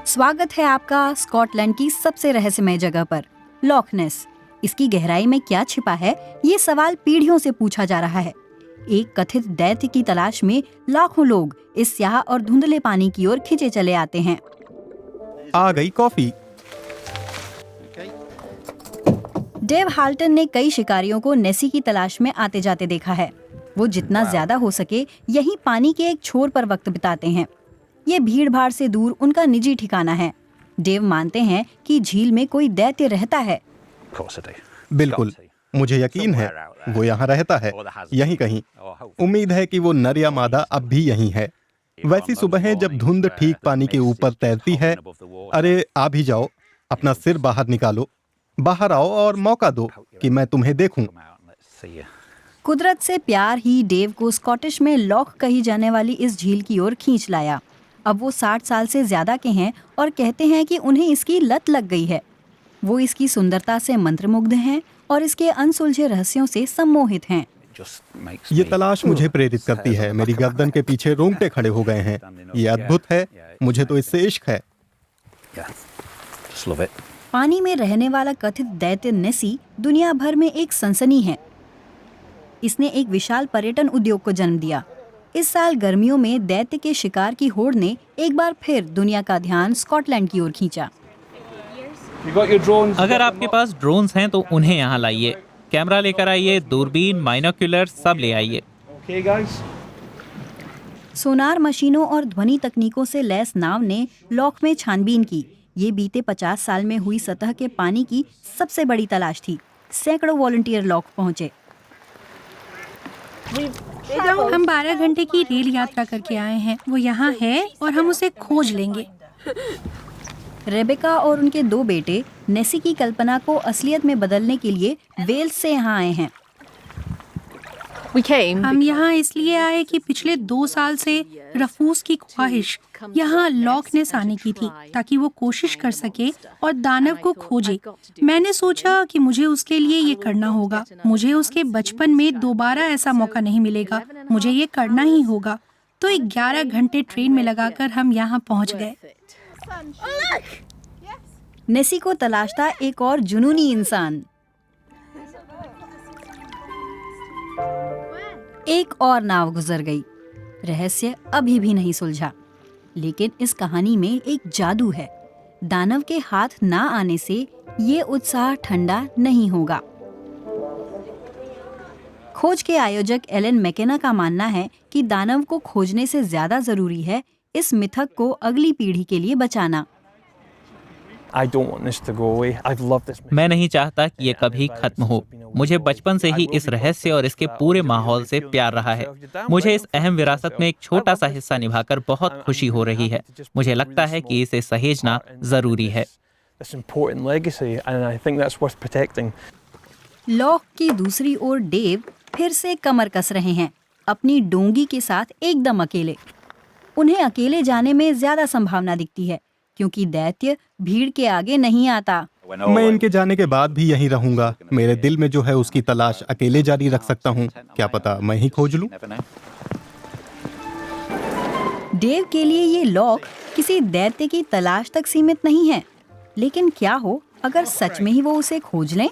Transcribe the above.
स्वागत है आपका स्कॉटलैंड की सबसे रहस्यमय जगह पर, लॉक नेस। इसकी गहराई में क्या छिपा है, ये सवाल पीढ़ियों से पूछा जा रहा है। एक कथित दैत्य की तलाश में लाखों लोग इस स्याह और धुंधले पानी की ओर खिंचे चले आते हैं। आ गई कॉफी। डेव हाल्टन ने कई शिकारियों को नेसी की तलाश में आते जाते देखा है। वो जितना ज्यादा हो सके यहीं पानी के एक छोर पर वक्त बिताते हैं। ये भीड़ भाड़ से दूर उनका निजी ठिकाना है। डेव मानते हैं कि झील में कोई दैत्य रहता है। बिल्कुल, मुझे यकीन है वो यहाँ रहता है, यहीं कहीं। उम्मीद है कि वो नर या मादा अब भी यहीं है। वैसी सुबहें जब धुंध ठीक पानी के ऊपर तैरती है। अरे आ भी जाओ, अपना सिर बाहर निकालो, बाहर आओ और मौका दो कि मैं तुम्हें देखूं। कुदरत से प्यार ही डेव को स्कॉटिश में लॉक कही जाने वाली इस झील की ओर खींच लाया। अब वो 60 साल से ज्यादा के हैं और कहते हैं कि उन्हें इसकी लत लग गई है। वो इसकी सुंदरता से मंत्रमुग्ध हैं और इसके अनसुलझे रहस्यों से सम्मोहित हैं। ये तलाश मुझे प्रेरित करती है। मेरी गर्दन के पीछे रोंगटे खड़े हो गए हैं। ये अद्भुत है, मुझे तो इससे इश्क है। पानी में रहने वाला कथित दैत्य नेसी दुनिया भर में एक सनसनी है। इसने एक विशाल पर्यटन उद्योग को जन्म दिया। इस साल गर्मियों में दैत्य के शिकार की होड़ ने एक बार फिर दुनिया का ध्यान स्कॉटलैंड की ओर खींचा। अगर आपके पास ड्रोन्स हैं तो उन्हें यहाँ लाइए। कैमरा लेकर आइए, दूरबीन, बाइनोक्यूलर सब ले आइए। सोनार मशीनों और ध्वनि तकनीकों से लैस नाव ने लॉक में छानबीन की। ये बीते 50 साल में हुई सतह के पानी की सबसे बड़ी तलाश थी। सैकड़ों वॉलंटियर लॉक पहुंचे। हम 12 घंटे की रेल यात्रा करके आए हैं। वो यहाँ है और हम उसे खोज लेंगे। रेबेका और उनके 2 बेटे नेसी की कल्पना को असलियत में बदलने के लिए वेल्स से यहाँ आए हैं। हम यहाँ इसलिए आए कि पिछले 2 साल से रफूस की ख्वाहिश यहाँ लॉक नेस आने की थी, ताकि वो कोशिश कर सके और दानव को खोजे। मैंने सोचा कि मुझे उसके लिए ये करना होगा। मुझे उसके बचपन में दोबारा ऐसा मौका नहीं मिलेगा। मुझे ये करना ही होगा। तो 11 घंटे ट्रेन में लगाकर हम यहाँ पहुँच गए। नेसी को तलाशता एक और जुनूनी इंसान। एक और नाव गुजर गई। रहस्य अभी भी नहीं सुलझा, लेकिन इस कहानी में एक जादू है। दानव के हाथ ना आने से ये उत्साह ठंडा नहीं होगा। खोज के आयोजक एलन मैकेना का मानना है कि दानव को खोजने से ज्यादा जरूरी है इस मिथक को अगली पीढ़ी के लिए बचाना। मैं नहीं चाहता कि ये कभी खत्म हो। मुझे बचपन से ही इस रहस्य और इसके पूरे माहौल से प्यार रहा है। मुझे इस अहम विरासत में एक छोटा सा हिस्सा निभाकर बहुत खुशी हो रही है। मुझे लगता है कि इसे सहेजना जरूरी है। लॉक की दूसरी ओर डेव फिर से कमर कस रहे हैं, अपनी डोंगी के साथ एकदम अकेले। उन्हें अकेले जाने में ज्यादा संभावना दिखती है, क्योंकि दैत्य भीड़ के आगे नहीं आता। मैं इनके जाने के बाद भी यहीं रहूंगा। मेरे दिल में जो है उसकी तलाश अकेले जारी रख सकता हूँ। क्या पता मैं ही खोज लूं। डेव के लिए ये लॉक किसी दैत्य की तलाश तक सीमित नहीं है, लेकिन क्या हो अगर सच में ही वो उसे खोज लें?